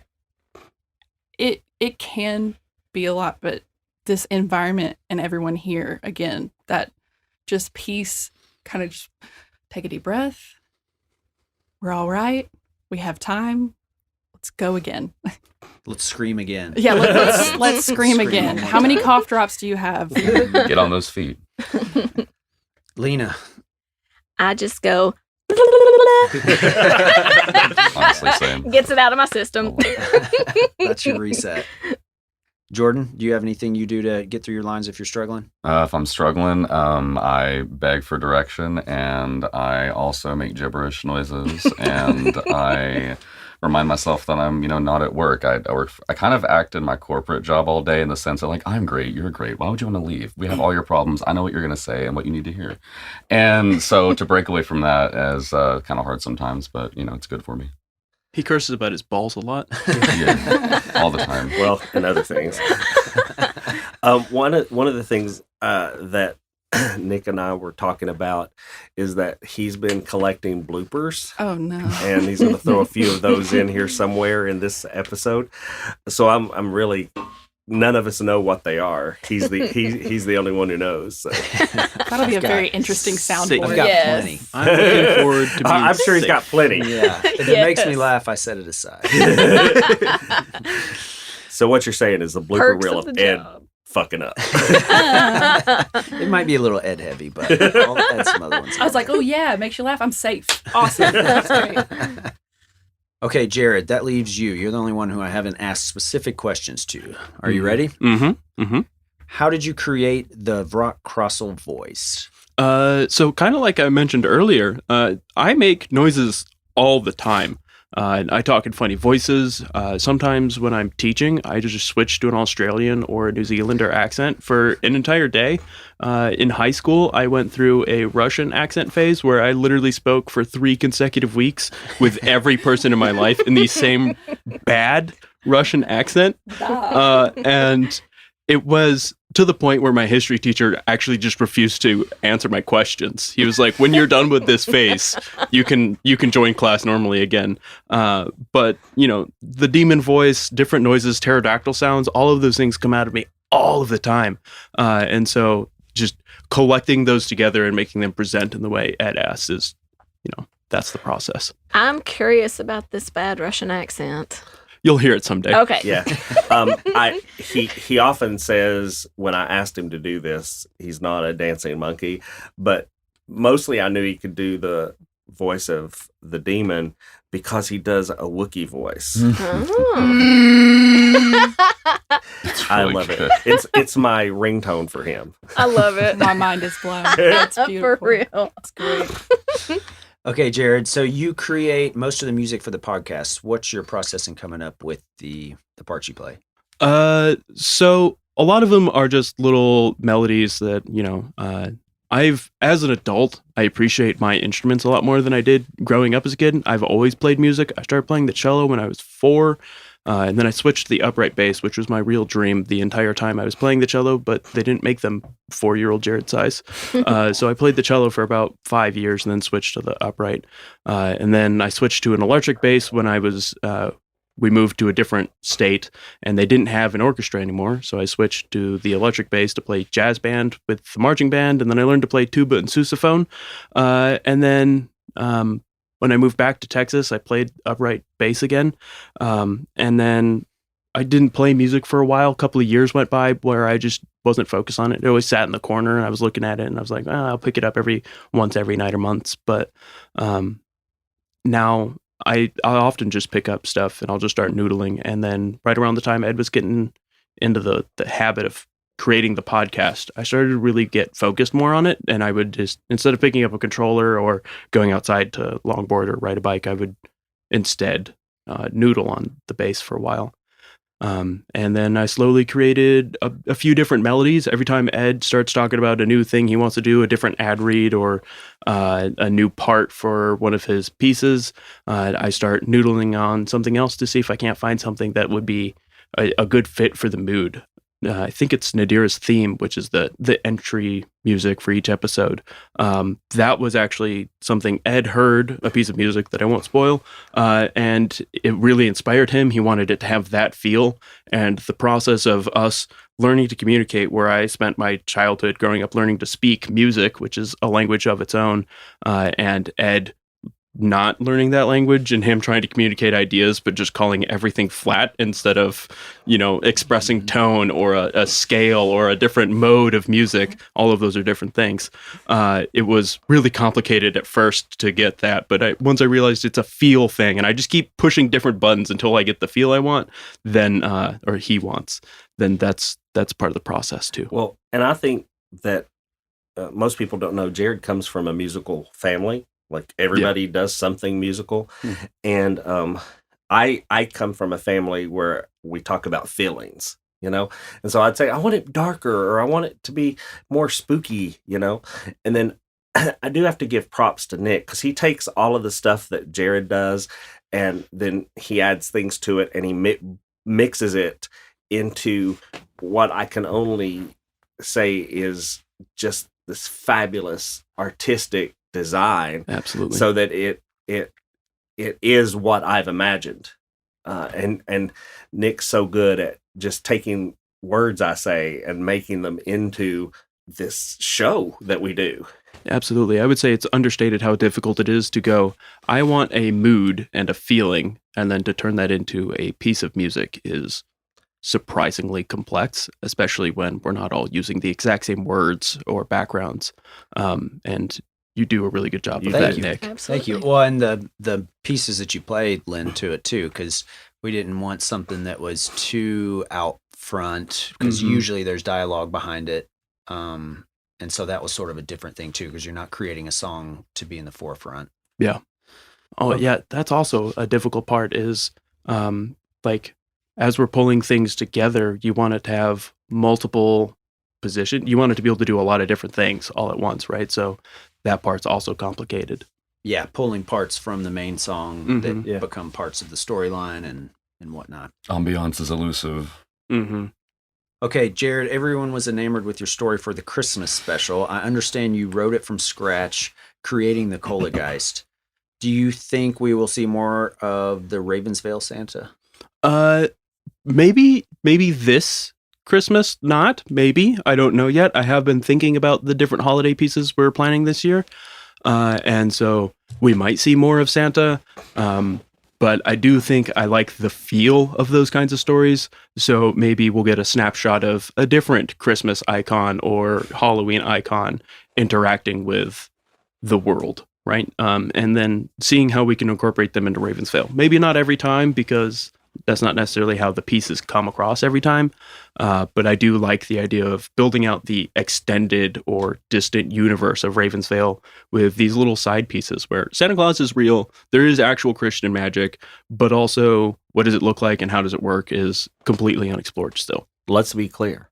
It can be a lot, but this environment and everyone here, again, that just peace, kind of just take a deep breath. We're all right. We have time. Let's go again. Let's scream again. Yeah, let's scream Scream again. one more How many time. cough drops do you have? Get on those feet. Lena. I just go, Honestly, same. Gets it out of my system. That's your reset. Jordan, do you have anything you do to get through your lines if you're struggling? If I'm struggling, I beg for direction, and I also make gibberish noises, and I remind myself that I'm, not at work. I kind of act in my corporate job all day in the sense that, like, I'm great, you're great. Why would you want to leave? We have all your problems. I know what you're going to say and what you need to hear. And so to break away from that is kind of hard sometimes, but, it's good for me. He curses about his balls a lot. Yeah, all the time. Well, and other things. One of the things that Nick and I were talking about is that he's been collecting bloopers. Oh no! And he's going to throw a few of those in here somewhere in this episode. So I'm really. None of us know what they are. He's the only one who knows. So. That'll be a very interesting soundboard. I've got plenty. I'm looking forward to being I'm sure he's got plenty. Yeah. If it makes me laugh, I set it aside. So what you're saying is the blooper Perks reel of of the Ed job. fucking up. It might be a little Ed heavy, but I'll add some other ones. I was like, oh yeah, it makes you laugh. I'm safe. Awesome. That's great. Okay, Jared, that leaves you. You're the only one who I haven't asked specific questions to. Are you ready? Mm-hmm. Mm-hmm. How did you create the Vrock Crossel voice? So kind of like I mentioned earlier, I make noises all the time. I talk in funny voices. Sometimes when I'm teaching, I just switch to an Australian or a New Zealander accent for an entire day. In high school, I went through a Russian accent phase where I literally spoke for 3 consecutive weeks with every person in my life in the same bad Russian accent. And it was to the point where my history teacher actually just refused to answer my questions. He was like, when you're done with this phase, you can join class normally again. But, the demon voice, different noises, pterodactyl sounds, all of those things come out of me all of the time. And so just collecting those together and making them present in the way Ed asks is, that's the process. I'm curious about this bad Russian accent. You'll hear it someday. Okay. Yeah. He often says when I asked him to do this, he's not a dancing monkey, but mostly I knew he could do the voice of the demon because he does a Wookiee voice. I love it. It's my ringtone for him. I love it. My mind is blown. That's beautiful. For real. That's great. Okay, Jared, so you create most of the music for the podcast. What's your process in coming up with the parts you play? So a lot of them are just little melodies that, as an adult, I appreciate my instruments a lot more than I did growing up as a kid. I've always played music. I started playing the cello when I was 4. And then I switched to the upright bass, which was my real dream the entire time I was playing the cello, but they didn't make them 4-year-old Jared size. So I played the cello for about 5 years and then switched to the upright. And then I switched to an electric bass when we moved to a different state and they didn't have an orchestra anymore. So I switched to the electric bass to play jazz band with the marching band. And then I learned to play tuba and sousaphone. And then, when I moved back to Texas, I played upright bass again. And then I didn't play music for a while. A couple of years went by where I just wasn't focused on it. It always sat in the corner and I was looking at it and I was like, I'll pick it up every night or months. But now I'll often just pick up stuff and I'll just start noodling. And then right around the time Ed was getting into the habit of creating the podcast, I started to really get focused more on it. And I would just, instead of picking up a controller or going outside to longboard or ride a bike, I would instead noodle on the bass for a while. And then I slowly created a few different melodies. Every time Ed starts talking about a new thing he wants to do, a different ad read or a new part for one of his pieces, I start noodling on something else to see if I can't find something that would be a good fit for the mood. I think it's Nadira's theme, which is the entry music for each episode. That was actually something Ed heard, a piece of music that I won't spoil, and it really inspired him. He wanted it to have that feel, and the process of us learning to communicate, where I spent my childhood growing up learning to speak music, which is a language of its own, and Ed not learning that language and him trying to communicate ideas, but just calling everything flat instead of, expressing tone or a scale or a different mode of music. All of those are different things. It was really complicated at first to get that, but once I realized it's a feel thing and I just keep pushing different buttons until I get the feel I want, then, or he wants, then that's part of the process too. Well, and I think that most people don't know Jared comes from a musical family. Like everybody does something musical. Mhm. And I come from a family where we talk about feelings, And so I'd say, I want it darker or I want it to be more spooky, And then I do have to give props to Nick because he takes all of the stuff that Jared does and then he adds things to it and he mixes it into what I can only say is just this fabulous artistic design. Absolutely. So that it is what I've imagined. And Nick's so good at just taking words I say and making them into this show that we do. Absolutely. I would say it's understated how difficult it is to go, I want a mood and a feeling, and then to turn that into a piece of music is surprisingly complex, especially when we're not all using the exact same words or backgrounds. And you do a really good job of that, Nick. Absolutely. Thank you. Well, and the pieces that you played lend to it too, because we didn't want something that was too out front, because usually there's dialogue behind it. And so that was sort of a different thing too, because you're not creating a song to be in the forefront. Yeah. Oh, yeah. That's also a difficult part is as we're pulling things together, you want it to have multiple positions. You want it to be able to do a lot of different things all at once, right? So that part's also complicated. Yeah, pulling parts from the main song that become parts of the storyline and whatnot. Ambiance is elusive. Mm-hmm. Okay, Jared, everyone was enamored with your story for the Christmas special. I understand you wrote it from scratch, creating the Cola-Geist. Do you think we will see more of the Ravens Vail Santa? Maybe this Christmas, not maybe. I don't know yet. I have been thinking about the different holiday pieces we're planning this year. And so we might see more of Santa. But I do think I like the feel of those kinds of stories. So maybe we'll get a snapshot of a different Christmas icon or Halloween icon interacting with the world, right? And then seeing how we can incorporate them into Ravens Vail. Maybe not every time, because that's not necessarily how the pieces come across every time. But I do like the idea of building out the extended or distant universe of Ravens Vail with these little side pieces where Santa Claus is real, there is actual Christian magic, but also what does it look like and how does it work is completely unexplored still. Let's be clear.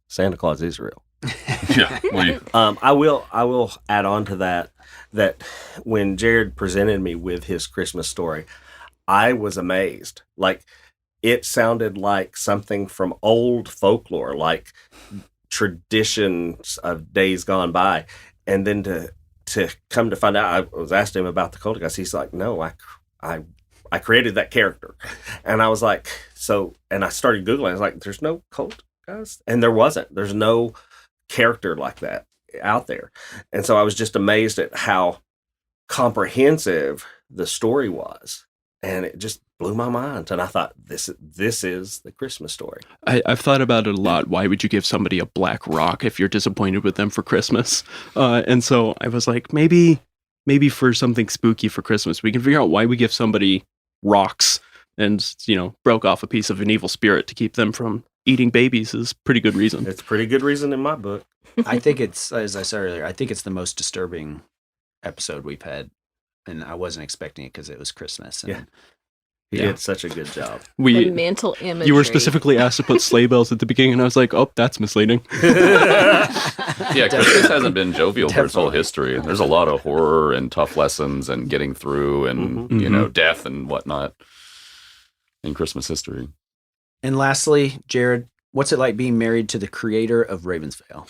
Santa Claus is real. Yeah. I will add on to that when Jared presented me with his Christmas story, I was amazed. Like, it sounded like something from old folklore, like traditions of days gone by. And then to come to find out, I was asking him about the Cola-Geist. He's like, no, I created that character. And I was like, and I started Googling. I was like, there's no Cola-Geist? And there wasn't. There's no character like that out there. And so I was just amazed at how comprehensive the story was. And it just blew my mind. And I thought, this is the Christmas story. I've thought about it a lot. Why would you give somebody a black rock if you're disappointed with them for Christmas? And so I was like, maybe for something spooky for Christmas, we can figure out why we give somebody rocks and, broke off a piece of an evil spirit to keep them from eating babies is pretty good reason. It's pretty good reason in my book. I think it's, as I said earlier, I think it's the most disturbing episode we've had. And I wasn't expecting it because it was Christmas. And He did such a good job. The mental imagery. You were specifically asked to put sleigh bells at the beginning, and I was like, oh, that's misleading. Yeah, Christmas hasn't been jovial for its whole history. There's a lot of horror and tough lessons and getting through and, death and whatnot in Christmas history. And lastly, Jared, what's it like being married to the creator of Ravens Vail?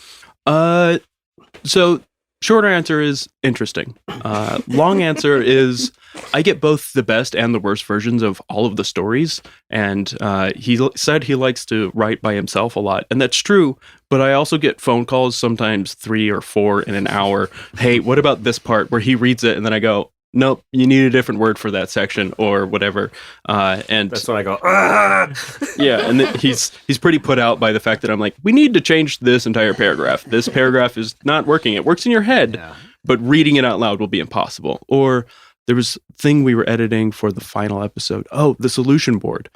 So shorter answer is interesting. Long answer is I get both the best and the worst versions of all of the stories. And he said he likes to write by himself a lot. And that's true. But I also get phone calls, sometimes 3 or 4 in an hour. Hey, what about this part where he reads it? And then I go, nope, you need a different word for that section or whatever. And That's when I go, ah! yeah, and then he's pretty put out by the fact that I'm like, we need to change this entire paragraph. This paragraph is not working. It works in your head, but reading it out loud will be impossible. Or there was a thing we were editing for the final episode. Oh, the solution board.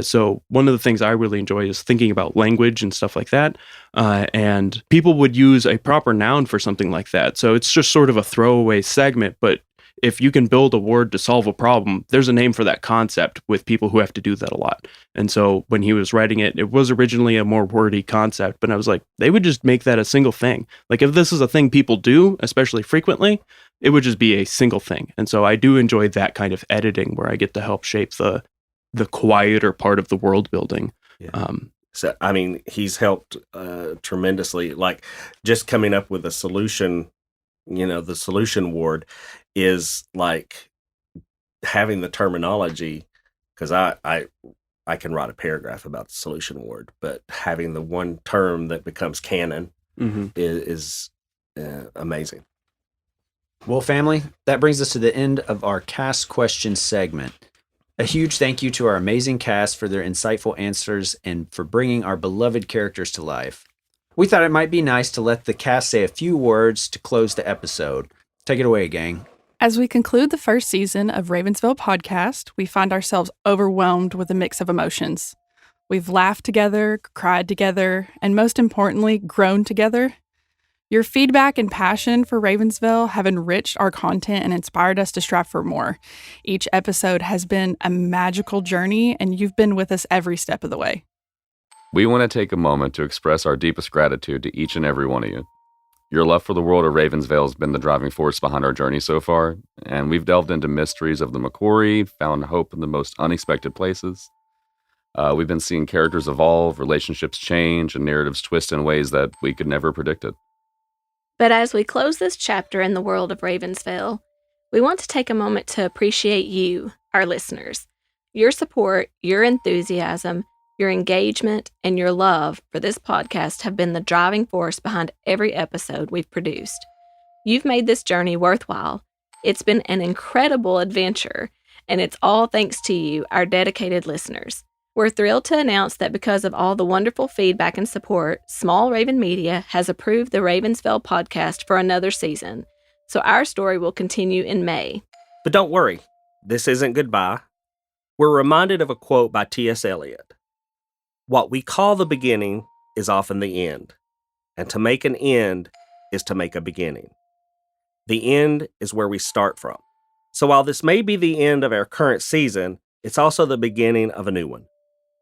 So one of the things I really enjoy is thinking about language and stuff like that. And people would use a proper noun for something like that. So it's just sort of a throwaway segment, but if you can build a word to solve a problem, there's a name for that concept with people who have to do that a lot. And so when he was writing it, it was originally a more wordy concept, but I was like, they would just make that a single thing. Like if this is a thing people do, especially frequently, it would just be a single thing. And so I do enjoy that kind of editing where I get to help shape the quieter part of the world building. Yeah. So, I mean, he's helped tremendously, like just coming up with a solution, the solution ward is like having the terminology, because I can write a paragraph about the solution ward, but having the one term that becomes canon is amazing. Well, family, that brings us to the end of our cast question segment. A huge thank you to our amazing cast for their insightful answers and for bringing our beloved characters to life. We thought it might be nice to let the cast say a few words to close the episode. Take it away, gang. As we conclude the first season of Ravens Vail podcast, we find ourselves overwhelmed with a mix of emotions. We've laughed together, cried together, and most importantly, grown together. Your feedback and passion for Ravens Vail have enriched our content and inspired us to strive for more. Each episode has been a magical journey, and you've been with us every step of the way. We want to take a moment to express our deepest gratitude to each and every one of you. Your love for the world of Ravens Vail has been the driving force behind our journey so far, and we've delved into mysteries of the McCory, found hope in the most unexpected places. We've been seeing characters evolve, relationships change, and narratives twist in ways that we could never predicted. But as we close this chapter in the world of Ravens Vail, we want to take a moment to appreciate you, our listeners. Your support, your enthusiasm, your engagement, and your love for this podcast have been the driving force behind every episode we've produced. You've made this journey worthwhile. It's been an incredible adventure, and it's all thanks to you, our dedicated listeners. We're thrilled to announce that because of all the wonderful feedback and support, Small Raven Media has approved the Ravens Vail podcast for another season. So our story will continue in May. But don't worry, this isn't goodbye. We're reminded of a quote by T.S. Eliot. What we call the beginning is often the end, and to make an end is to make a beginning. The end is where we start from. So while this may be the end of our current season, it's also the beginning of a new one.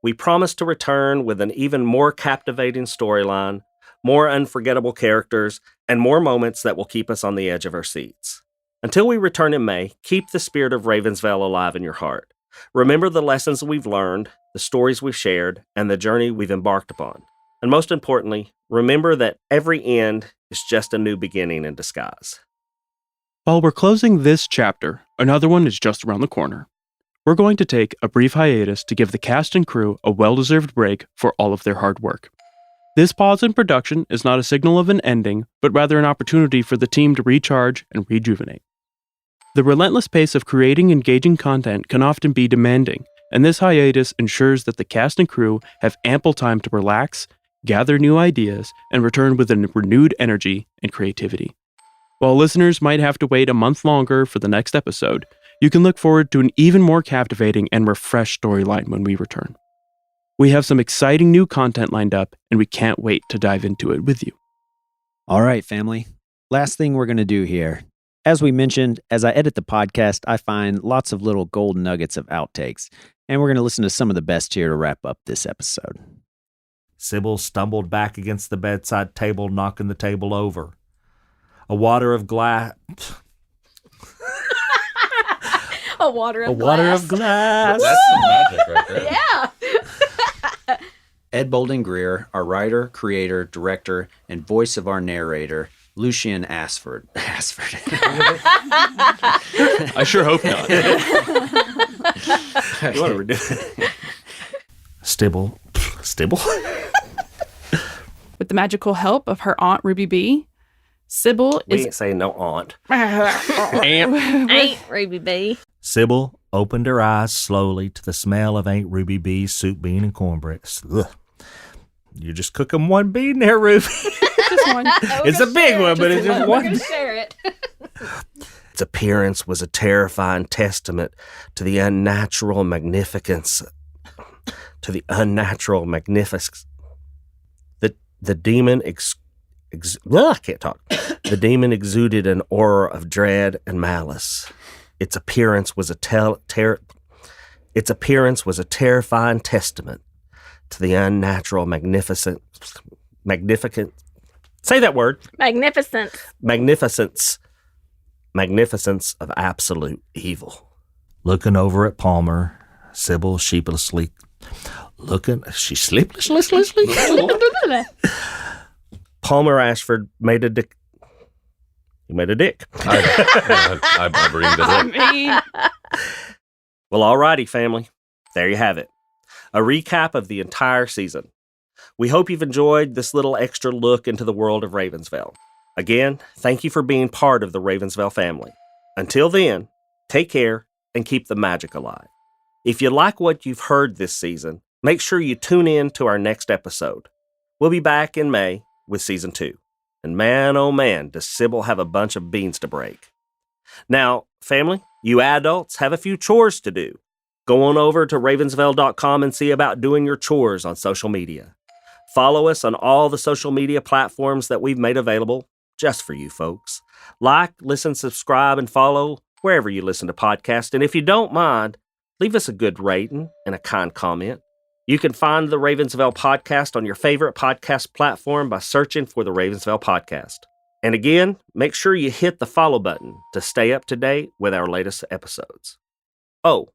We promise to return with an even more captivating storyline, more unforgettable characters, and more moments that will keep us on the edge of our seats. Until we return in May, keep the spirit of Ravens Vail alive in your heart. Remember the lessons we've learned, the stories we've shared, and the journey we've embarked upon. And most importantly, remember that every end is just a new beginning in disguise. While we're closing this chapter, another one is just around the corner. We're going to take a brief hiatus to give the cast and crew a well-deserved break for all of their hard work. This pause in production is not a signal of an ending, but rather an opportunity for the team to recharge and rejuvenate. The relentless pace of creating engaging content can often be demanding, and this hiatus ensures that the cast and crew have ample time to relax, gather new ideas, and return with a renewed energy and creativity. While listeners might have to wait a month longer for the next episode, you can look forward to an even more captivating and refreshed storyline when we return. We have some exciting new content lined up, and we can't wait to dive into it with you. All right, family. Last thing we're going to do here. As we mentioned, as I edit the podcast, I find lots of little gold nuggets of outtakes, and we're going to listen to some of the best here to wrap up this episode. Sybil stumbled back against the bedside table, knocking the table over. A water of glass. A water of glass. That's some magic right there. Yeah. Ed Bolden Greer, our writer, creator, director, and voice of our narrator, Lucian Asford. I sure hope not. You want to redo it? Stibble. With the magical help of her aunt Ruby B, Sybil We is ain't saying no aunt. Ain't Ruby B. Sybil opened her eyes slowly to the smell of Aunt Ruby B's soup bean and cornbread. Ugh. You're just cooking one bean there, Ruby. just one. It's a big one, but it's just We're one. going to share it. Its appearance was a terrifying testament to the unnatural magnificence. The demon I can't talk. The demon exuded an aura of dread and malice. Its appearance was a terrifying testament to the unnatural magnificent. Say that word. Magnificence Magnificence of absolute evil. Looking over at Palmer, Sybil sheepishly she's sleeplessly. Palmer Ashford made a dick. He made a dick. I bring the I dick. mean, Well, alrighty, family. There you have it. A recap of the entire season. We hope you've enjoyed this little extra look into the world of Ravens Vail. Again, thank you for being part of the Ravens Vail family. Until then, take care and keep the magic alive. If you like what you've heard this season, make sure you tune in to our next episode. We'll be back in May with Season 2. And man, oh man, does Sybil have a bunch of beans to break. Now, family, you adults have a few chores to do. Go on over to ravensvail.com and see about doing your chores on social media. Follow us on all the social media platforms that we've made available just for you folks. Like, listen, subscribe, and follow wherever you listen to podcasts. And if you don't mind, leave us a good rating and a kind comment. You can find the Ravens Vail podcast on your favorite podcast platform by searching for the Ravens Vail podcast. And again, make sure you hit the follow button to stay up to date with our latest episodes. Oh,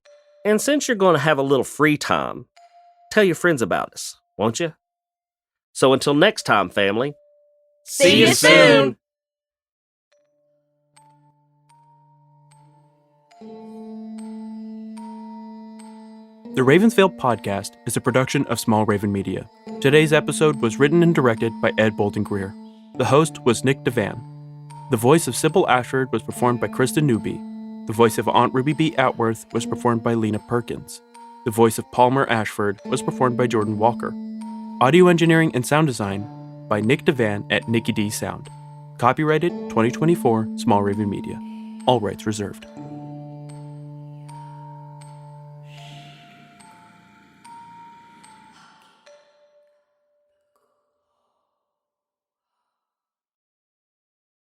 and since you're going to have a little free time, tell your friends about us, won't you? So until next time, family, See you soon. The Ravens Vail podcast is a production of Small Raven Media. Today's episode was written and directed by Ed Bolton Greer. The host was Nick Devan. The voice of Sybil Ashford was performed by Kristen Newby. The voice of Aunt Ruby B. Atworth was performed by Lena Perkins. The voice of Palmer Ashford was performed by Jordan Walker. Audio engineering and sound design by Nick Devan at Nicky D Sound. Copyrighted 2024 Small Raven Media. All rights reserved.